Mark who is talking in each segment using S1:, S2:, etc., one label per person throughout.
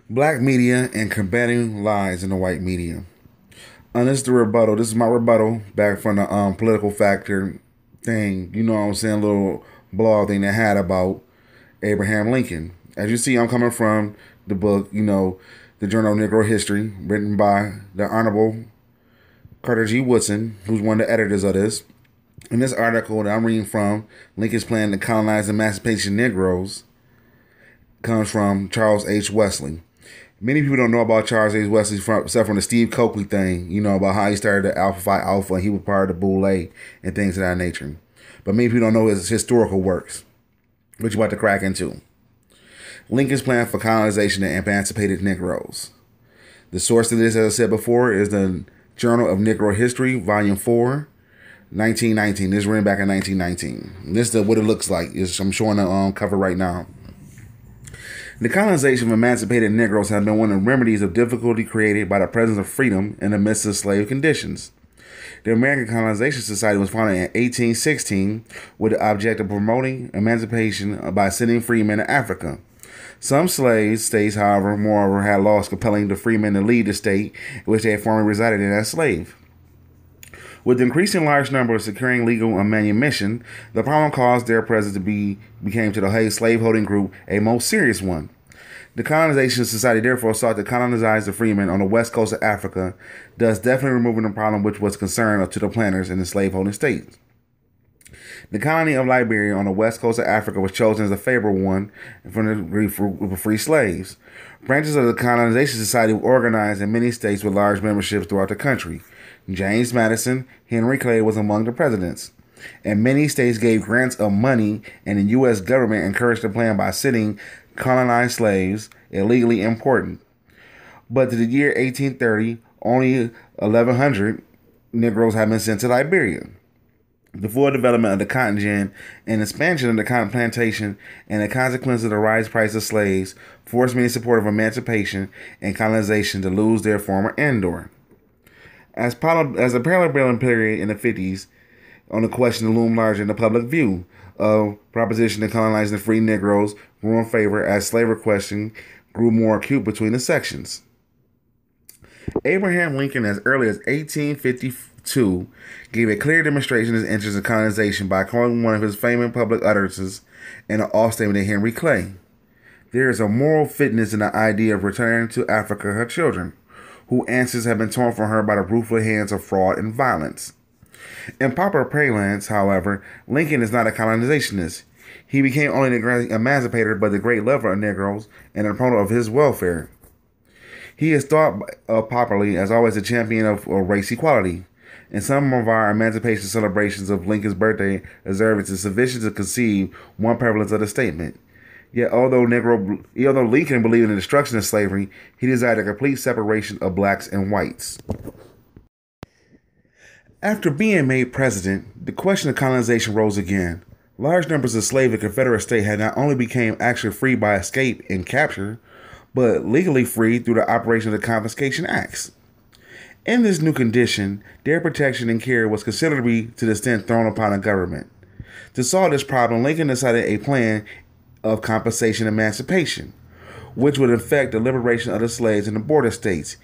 S1: Black media and combating lies in the white media. And this is the rebuttal. This is my rebuttal back from the political factor thing. You know what I'm saying? Little blog thing they had about Abraham Lincoln. As you see, I'm coming from the book, the Journal of Negro History, written by the Honorable Carter G. Woodson, who's one of the editors of this. In this article that I'm reading from, Lincoln's plan to colonize and emancipation Negroes, comes from Charles H. Wesley. Many people don't know about Charles H. Wesley except from the Steve Coakley thing, about how he started the Alpha Phi Alpha and he was part of the Boule and things of that nature. But many people don't know his historical works, which you're about to crack into. Lincoln's plan for colonization and emancipated Negroes. The source of this, as I said before, is the Journal of Negro History, Volume 4, 1919. This is written back in 1919. This is what it looks like. I'm showing the cover right now. The colonization of emancipated Negroes has been one of the remedies of difficulty created by the presence of freedom in the midst of slave conditions. The American Colonization Society was founded in 1816 with the object of promoting emancipation by sending freemen to Africa. Some slave states, however, moreover, had laws compelling the freemen to leave the state in which they had formerly resided in as slaves. With the increasing large number of securing legal manumission, the problem caused their presence became to the slaveholding group a most serious one. The Colonization Society therefore sought to colonize the freemen on the west coast of Africa, thus definitely removing the problem which was concern to the planters in the slaveholding states. The colony of Liberia on the west coast of Africa was chosen as a favorable one for the free slaves. Branches of the Colonization Society were organized in many states with large memberships throughout the country. James Madison, Henry Clay was among the presidents. And many states gave grants of money, and the U.S. government encouraged the plan by sending colonized slaves illegally imported. But to the year 1830, only 1,100 Negroes had been sent to Liberia. The full development of the cotton gin and expansion of the cotton plantation and the consequence of the rise price of slaves forced many supporters of emancipation and colonization to lose their former andor. As a parallel period in the 50s, on the question loomed larger in the public view of proposition to colonize the free Negroes grew in favor as slavery question grew more acute between the sections. Abraham Lincoln, as early as 1852, gave a clear demonstration of his interest in colonization by calling one of his famous public utterances in an off statement to Henry Clay. There is a moral fitness in the idea of returning to Africa her children, whose ancestors have been torn from her by the ruthless hands of fraud and violence. In popular parlance, however, Lincoln is not a colonizationist. He became only the great emancipator, but the great lover of Negroes and an opponent of his welfare. He is thought of popularly as always a champion of race equality. In some of our emancipation celebrations of Lincoln's birthday observance, it's sufficient to conceive one prevalence of the statement. Yet, although Lincoln believed in the destruction of slavery, he desired a complete separation of blacks and whites. After being made president, the question of colonization rose again. Large numbers of slaves in the Confederate States had not only become actually free by escape and capture, but legally free through the operation of the Confiscation Acts. In this new condition, their protection and care was considered to be to the extent thrown upon the government. To solve this problem, Lincoln decided a plan of compensation emancipation, which would affect the liberation of the slaves in the border states.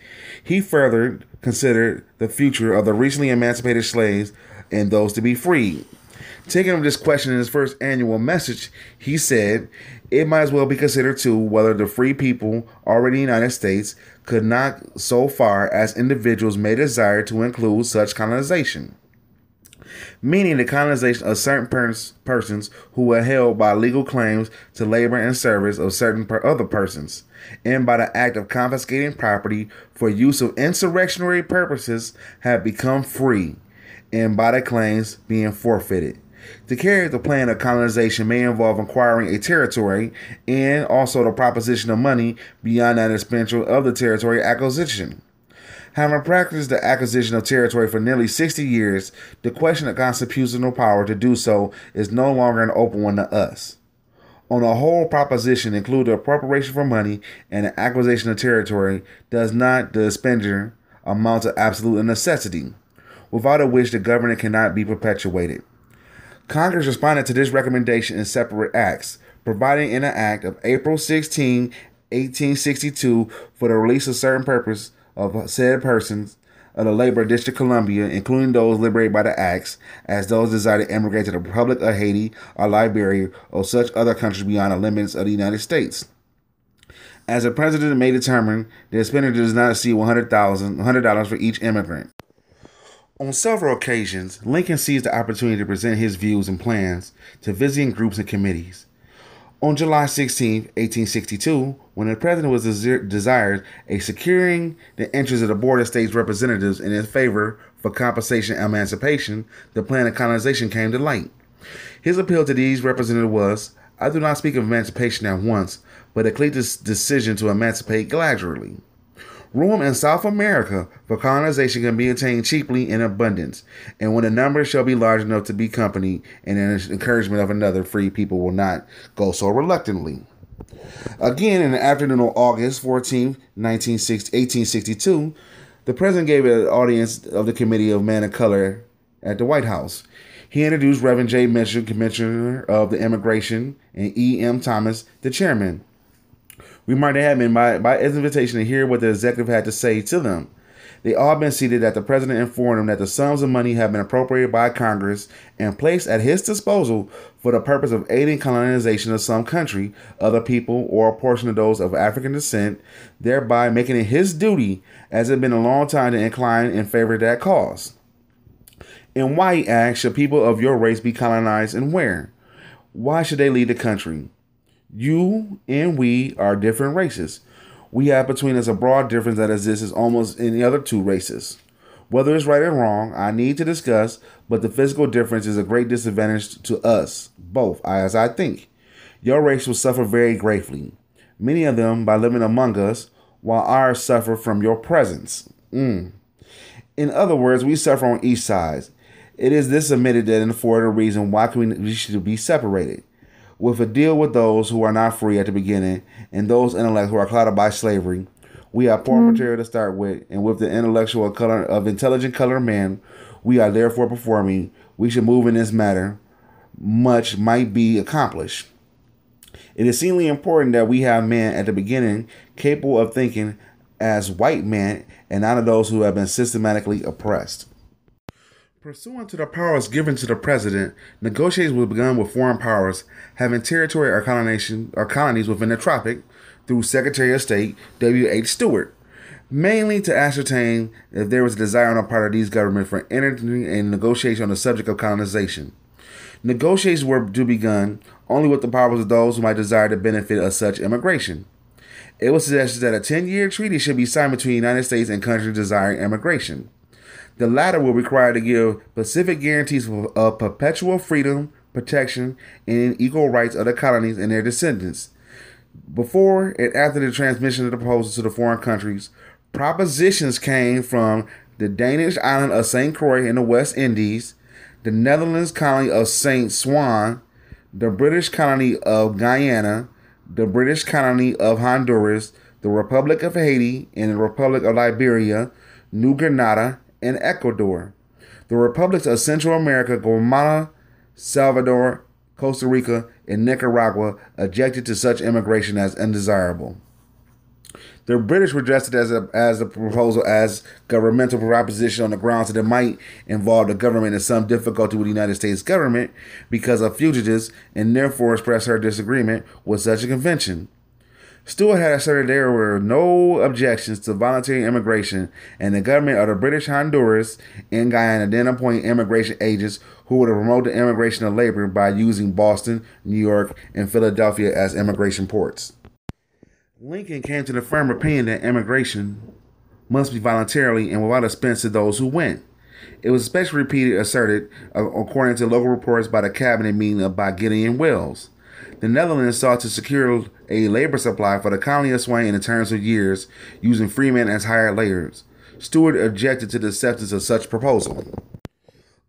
S1: He further considered the future of the recently emancipated slaves and those to be freed. Taking up this question in his first annual message, he said, it might as well be considered too whether the free people already in the United States could not so far as individuals may desire to include such colonization. Meaning the colonization of certain persons who were held by legal claims to labor and service of certain other persons, and by the act of confiscating property for use of insurrectionary purposes have become free, and by the claims being forfeited. To carry out the plan of colonization may involve acquiring a territory and also the proposition of money beyond that expenditure of the territory acquisition. Having practiced the acquisition of territory for nearly 60 years, the question of constitutional power to do so is no longer an open one to us. On the whole proposition, include the appropriation for money and the acquisition of territory, does not the expenditure amount to absolute necessity, without which the government cannot be perpetuated. Congress responded to this recommendation in separate acts, providing in an act of April 16, 1862, for the release of certain purpose of said persons of the labor of District of Columbia, including those liberated by the acts, as those desire to emigrate to the Republic of Haiti or Liberia or such other countries beyond the limits of the United States. As the President may determine, the expenditure does not exceed $100 for each immigrant. On several occasions, Lincoln seized the opportunity to present his views and plans to visiting groups and committees. On July 16, 1862, when the President was desired a securing the interests of the Board of States representatives in his favor for compensation and emancipation, the plan of colonization came to light. His appeal to these representatives was, I do not speak of emancipation at once, but a clear decision to emancipate gradually. Room in South America for colonization can be attained cheaply in abundance, and when the numbers shall be large enough to be accompanied and an encouragement of another, free people will not go so reluctantly. Again, in the afternoon of August 14, 1862, the President gave an audience of the Committee of Men of Color at the White House. He introduced Reverend J. Mitchell, Commissioner of the Immigration, and E. M. Thomas, the Chairman. We might have been by his invitation to hear what the executive had to say to them. They all been seated that the President informed them that the sums of money have been appropriated by Congress and placed at his disposal for the purpose of aiding colonization of some country, other people, or a portion of those of African descent, thereby making it his duty, as it had been a long time, to incline in favor of that cause. And why, he asked, should people of your race be colonized, and where? Why should they leave the country? You and we are different races. We have between us a broad difference that exists as almost any other two races. Whether it's right or wrong, I need to discuss, but the physical difference is a great disadvantage to us, both, as I think. Your race will suffer very greatly, many of them by living among us, while ours suffer from your presence. In other words, we suffer on each side. It is this admitted that and for the reason why we should be separated. With a deal with those who are not free at the beginning and those intellects who are clouded by slavery, we have poor material to start with, and with the intellectual color of intelligent colored men, we are therefore performing. We should move in this matter. Much might be accomplished. It is seemingly important that we have men at the beginning capable of thinking as white men and not of those who have been systematically oppressed. Pursuant to the powers given to the President, negotiations were begun with foreign powers having territory or colonies within the tropic through Secretary of State W. H. Stewart, mainly to ascertain if there was a desire on the part of these governments for entering a negotiation on the subject of colonization. Negotiations were to be begun only with the powers of those who might desire the benefit of such immigration. It was suggested that a 10-year treaty should be signed between the United States and countries desiring immigration. The latter will require to give specific guarantees of perpetual freedom, protection, and equal rights of the colonies and their descendants. Before and after the transmission of the proposals to the foreign countries, propositions came from the Danish island of St. Croix in the West Indies, the Netherlands colony of St. Swan, the British colony of Guyana, the British colony of Honduras, the Republic of Haiti, and the Republic of Liberia, New Granada, and Ecuador. The republics of Central America, Guatemala, Salvador, Costa Rica, and Nicaragua objected to such immigration as undesirable. The British rejected as the proposal as governmental proposition on the grounds that it might involve the government in some difficulty with the United States government because of fugitives, and therefore expressed her disagreement with such a convention. Stewart had asserted there were no objections to voluntary immigration, and the government of the British Honduras and Guyana then appointed immigration agents who would promote the immigration of labor by using Boston, New York, and Philadelphia as immigration ports. Lincoln came to the firm opinion that immigration must be voluntarily and without expense to those who went. It was especially asserted, according to local reports, by the cabinet meeting by Gideon Welles. The Netherlands sought to secure a labor supply for the colony of Spain in the terms of years, using freemen as hired laborers. Stewart objected to the acceptance of such proposal.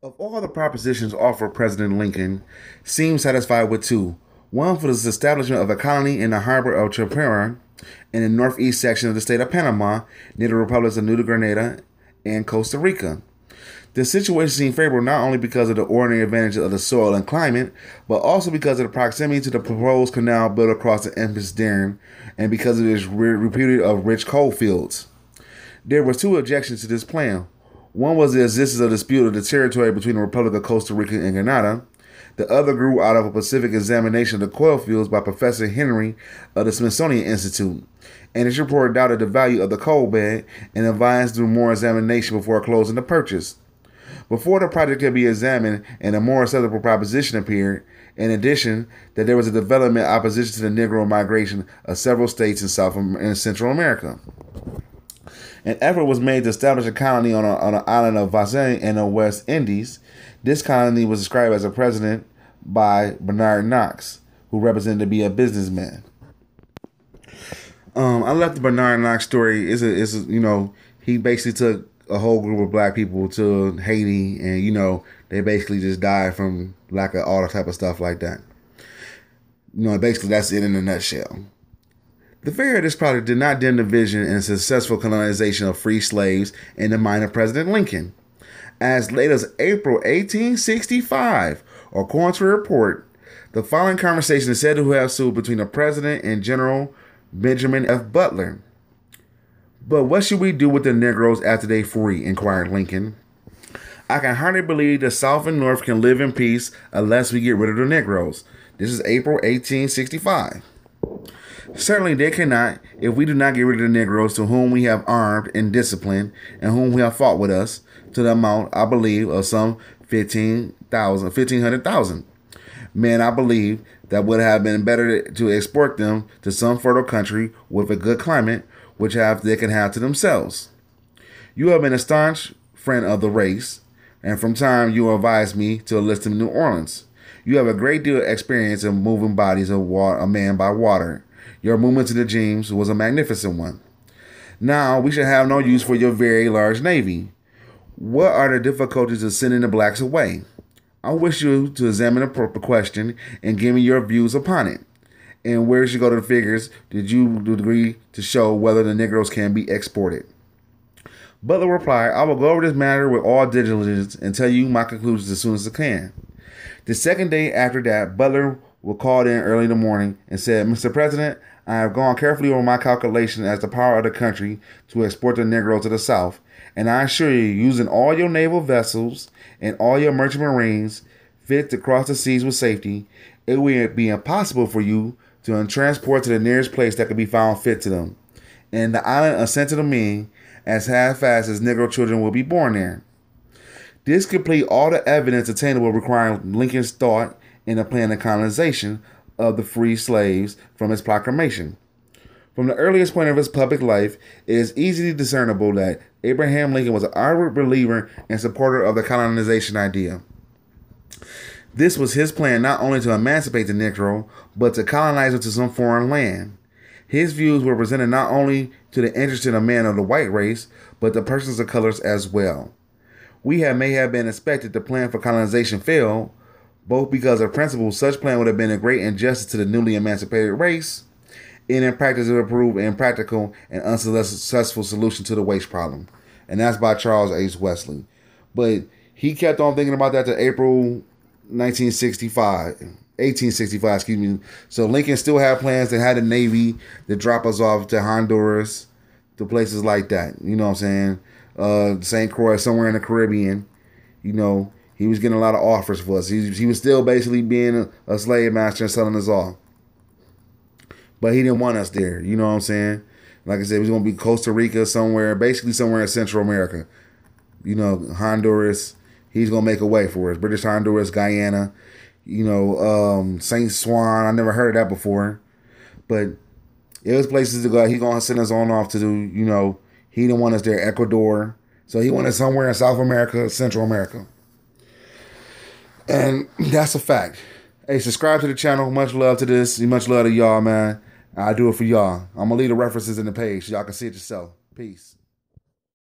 S1: Of all the propositions offered, President Lincoln seemed satisfied with two. One for the establishment of a colony in the harbor of Chapara in the northeast section of the state of Panama, near the republics of New Granada and Costa Rica. The situation seemed favorable not only because of the ordinary advantages of the soil and climate, but also because of the proximity to the proposed canal built across the Empress Dern and because of its reputed of rich coal fields. There were two objections to this plan. One was the existence of dispute of the territory between the Republic of Costa Rica and Grenada. The other grew out of a specific examination of the coal fields by Professor Henry of the Smithsonian Institute, and his report doubted the value of the coal bed and advised do more examination before closing the purchase. Before the project could be examined and a more acceptable proposition appeared, in addition, that there was a development opposition to the Negro migration of several states in South and Central America. An effort was made to establish a colony on an island of Westley in the West Indies. This colony was described as a president by Bernard Knox, who represented to be a businessman. I left the Bernard Knox story. He basically took a whole group of black people to Haiti, and they basically just died from lack of all the type of stuff like that. Basically that's it in a nutshell. The failure of this project did not dim the vision and successful colonization of free slaves in the mind of President Lincoln. As late as April 1865, according to a report, the following conversation is said to have ensued between the President and General Benjamin F. Butler. "But what should we do with the Negroes after they free?" inquired Lincoln. "I can hardly believe the South and North can live in peace unless we get rid of the Negroes." This is April 1865. "Certainly they cannot if we do not get rid of the Negroes to whom we have armed and disciplined and whom we have fought with us, to the amount, I believe, of some 1,500,000. Men, I believe, that would have been better to export them to some fertile country with a good climate, which they can have to themselves. You have been a staunch friend of the race, and from time you advised me to enlist in New Orleans. You have a great deal of experience in moving bodies of a man by water. Your movement to the James was a magnificent one. Now we shall have no use for your very large navy. What are the difficulties of sending the blacks away? I wish you to examine the question and give me your views upon it. And where should go to the figures did you agree to show whether the Negroes can be exported?" Butler replied, "I will go over this matter with all diligence and tell you my conclusions as soon as I can." The second day after that, Butler was called in early in the morning and said, "Mr. President, I have gone carefully over my calculation as the power of the country to export the Negro to the South, and I assure you, using all your naval vessels and all your merchant marines fit to cross the seas with safety, it will be impossible for you to transport to the nearest place that could be found fit to them, and the island of Santo Domingue, as fast as Negro children will be born there." This complete all the evidence attainable requiring Lincoln's thought in the plan of colonization of the free slaves from his proclamation. From the earliest point of his public life, it is easily discernible that Abraham Lincoln was an ardent believer and supporter of the colonization idea. This was his plan not only to emancipate the Negro, but to colonize him to some foreign land. His views were presented not only to the interest of men of the white race, but to persons of colors as well. May have been expected the plan for colonization failed, both because of principle such plan would have been a great injustice to the newly emancipated race, and in practice it would prove an impractical and unsuccessful solution to the waste problem. And that's by Charles H. Westley. But he kept on thinking about that to April 1865, excuse me. So Lincoln still had plans to have the Navy to drop us off to Honduras, to places like that. You know what I'm saying? St. Croix, somewhere in the Caribbean. He was getting a lot of offers for us. He was still basically being a slave master and selling us off. But he didn't want us there. You know what I'm saying? Like I said, it was going to be Costa Rica somewhere, basically somewhere in Central America. Honduras. He's going to make a way for us. British Honduras, Guyana, St. Swan. I never heard of that before. But it was places to go. He's going to send us on off to do, he didn't want us there, Ecuador. So he wanted somewhere in South America, Central America. And that's a fact. Hey, subscribe to the channel. Much love to this. Much love to y'all, man. I do it for y'all. I'm going to leave the references in the page so y'all can see it yourself. Peace.